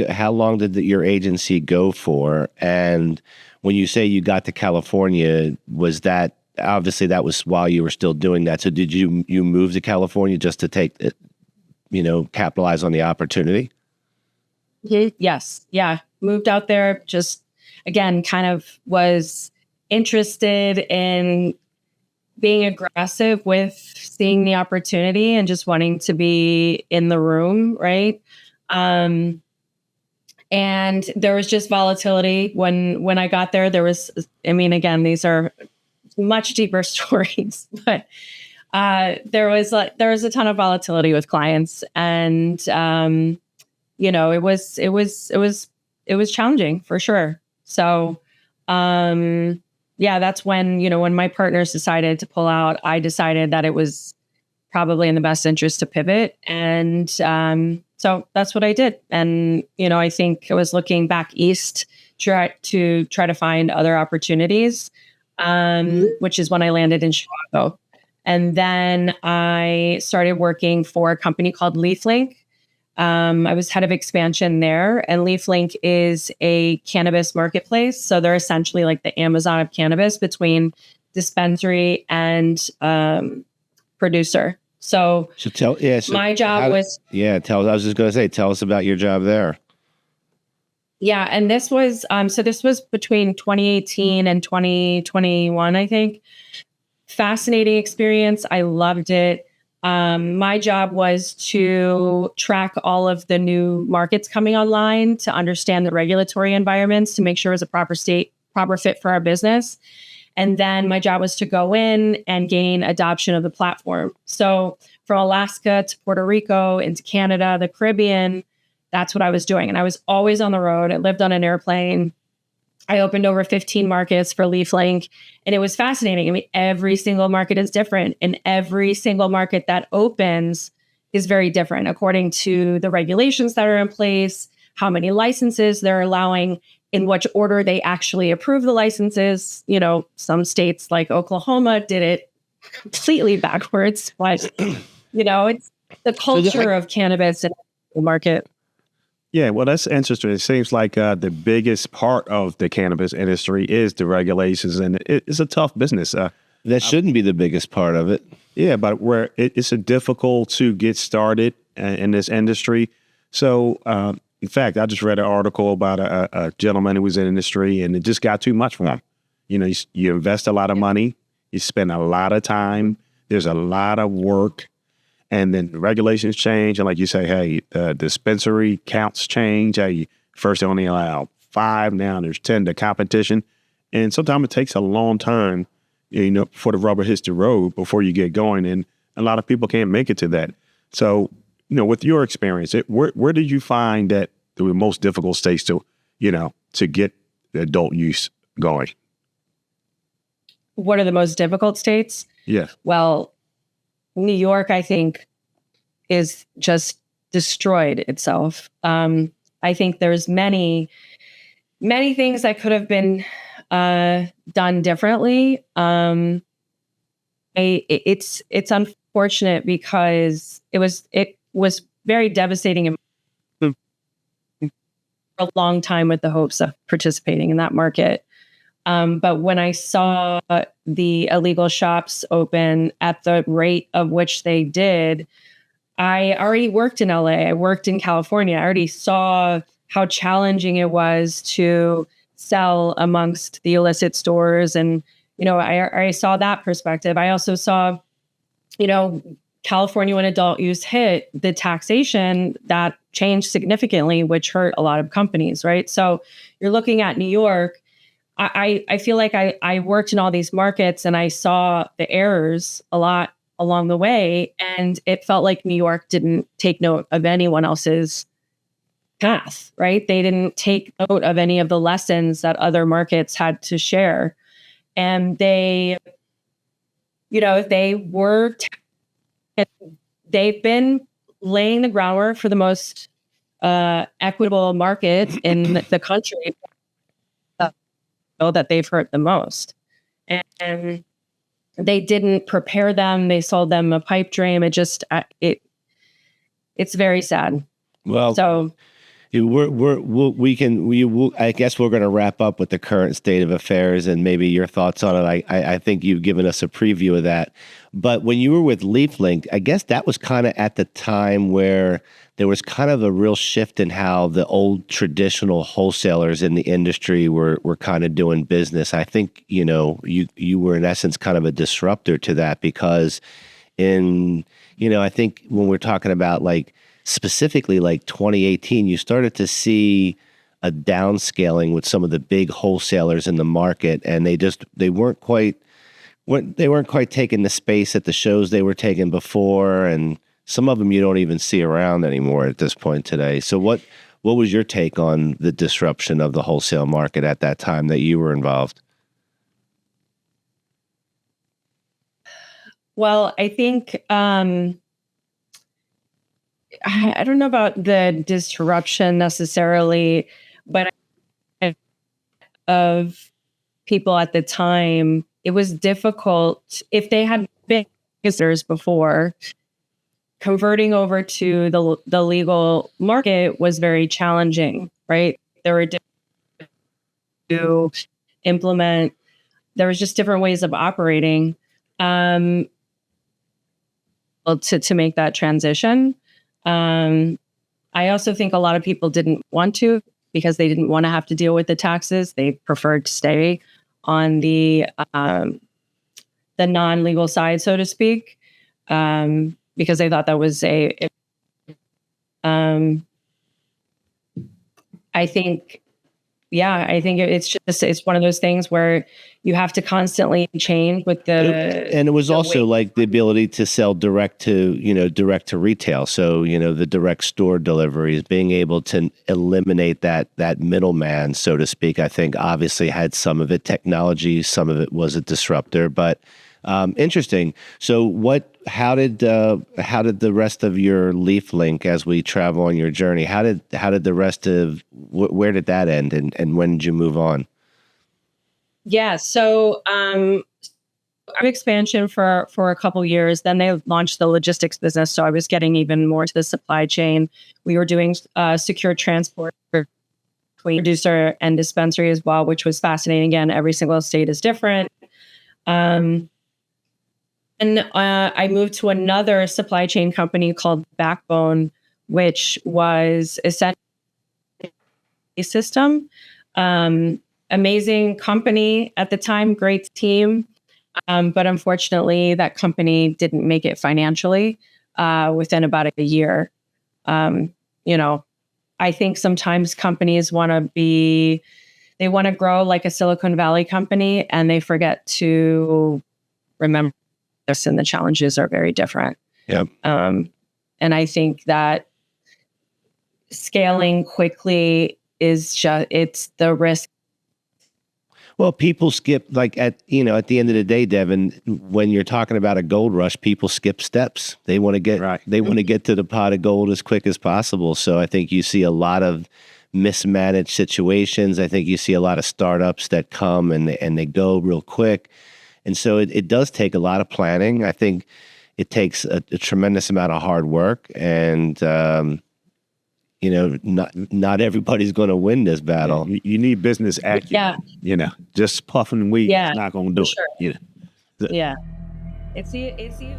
how long did your agency go for? And when you say you got to California, was that obviously that was while you were still doing that? So did you move to California just to take it, capitalize on the opportunity? Yes. Yeah. Moved out there, just again, kind of was interested in being aggressive with seeing the opportunity and just wanting to be in the room. Right. And there was just volatility when I got there. There was, again, these are much deeper stories, but there was a ton of volatility with clients, and it was challenging for sure. So that's when my partners decided to pull out. I decided that it was probably in the best interest to pivot, and so that's what I did. And I think I was looking back east to try to find other opportunities, which is when I landed in Chicago. And then I started working for a company called LeafLink. I was head of expansion there, and LeafLink is a cannabis marketplace. So they're essentially like the Amazon of cannabis between dispensary and producer. So my job was... Yeah, I was just going to say, tell us about your job there. Yeah, and this was between 2018 and 2021, I think. Fascinating experience. I loved it. My job was to track all of the new markets coming online, to understand the regulatory environments, to make sure it was a proper fit for our business. And then my job was to go in and gain adoption of the platform. So from Alaska to Puerto Rico, into Canada, the Caribbean, that's what I was doing. And I was always on the road. I lived on an airplane. I opened over 15 markets for LeafLink, and it was fascinating. Every single market is different, and every single market that opens is very different according to the regulations that are in place, how many licenses they're allowing, in which order they actually approve the licenses. Some states like Oklahoma did it completely backwards, but it's the culture of cannabis in the market. Yeah, well, that's interesting. It seems like the biggest part of the cannabis industry is the regulations, and it's a tough business. That shouldn't be the biggest part of it. Yeah, but where it's difficult to get started in this industry. So, in fact, I just read an article about a gentleman who was in the industry, and it just got too much for him. You invest a lot of money, you spend a lot of time, there's a lot of work. And then the regulations change. And like you say, hey, the dispensary counts change. Hey, first they only allow 5, now there's 10 to competition. And sometimes it takes a long time, before the rubber hits the road before you get going. And a lot of people can't make it to that. So, with your experience, where did you find that the most difficult states to get the adult use going? What are the most difficult states? Yeah. Well, New York, I think, is just destroyed itself. I think there's many, many things that could have been done differently. It's unfortunate because it was very devastating for a long time with the hopes of participating in that market. But when I saw the illegal shops open at the rate of which they did, I already worked in LA. I worked in California. I already saw how challenging it was to sell amongst the illicit stores. And, I saw that perspective. I also saw, California, when adult use hit, the taxation that changed significantly, which hurt a lot of companies, right? So you're looking at New York. I feel like I worked in all these markets and I saw the errors a lot along the way. And it felt like New York didn't take note of anyone else's path, right? They didn't take note of any of the lessons that other markets had to share. And they've been laying the groundwork for the most equitable market in the country that they've hurt the most. And they didn't prepare them. They sold them a pipe dream. It's very sad. Well, so I guess we're going to wrap up with the current state of affairs and maybe your thoughts on it. I think you've given us a preview of that. But when you were with LeafLink, I guess that was kind of at the time where there was kind of a real shift in how the old traditional wholesalers in the industry were kind of doing business. I think, you were in essence kind of a disruptor to that because I think when we're talking about like specifically like 2018, you started to see a downscaling with some of the big wholesalers in the market, and they weren't quite taking the space at the shows they were taking before, and some of them you don't even see around anymore at this point today. So what was your take on the disruption of the wholesale market at that time that you were involved? Well, I think I don't know about the disruption necessarily, but of people at the time, it was difficult if they had been visitors before. Converting over to the legal market was very challenging, right? There were to implement. There was just different ways of operating to make that transition. I also think a lot of people didn't want to because they didn't want to have to deal with the taxes. They preferred to stay on the non-legal side, so to speak, because they thought that was I think it's one of those things where you have to constantly change with and it was also like the ability to sell direct to retail. So, the direct store deliveries, being able to eliminate that middleman, so to speak, I think obviously had some of it technology, some of it was a disruptor, but interesting. So how did the rest of your LeafLink, as we travel on your journey, how did the rest of, where did that end and when did you move on? Yeah. So, expansion for a couple years, then they launched the logistics business. So I was getting even more to the supply chain. We were doing secure transport between producer and dispensary as well, which was fascinating. Again, every single state is different. And I moved to another supply chain company called Backbone, which was essentially a system. Amazing company at the time, great team. But unfortunately, that company didn't make it financially within about a year. I think sometimes companies want to grow like a Silicon Valley company, and they forget to remember this, and the challenges are very different. Yep. And I think that scaling quickly it's the risk. Well, people skip, like at the end of the day, Devon, when you're talking about a gold rush, people skip steps. They want to get Right. They want to get to the pot of gold as quick as possible. So I think you see a lot of mismanaged situations. I think you see a lot of startups that come and they go real quick. And so it does take a lot of planning. I think it takes a tremendous amount of hard work, and not everybody's going to win this battle. You need business acumen. Yeah. Just puffing weed is not going to do sure. it. Yeah. It's either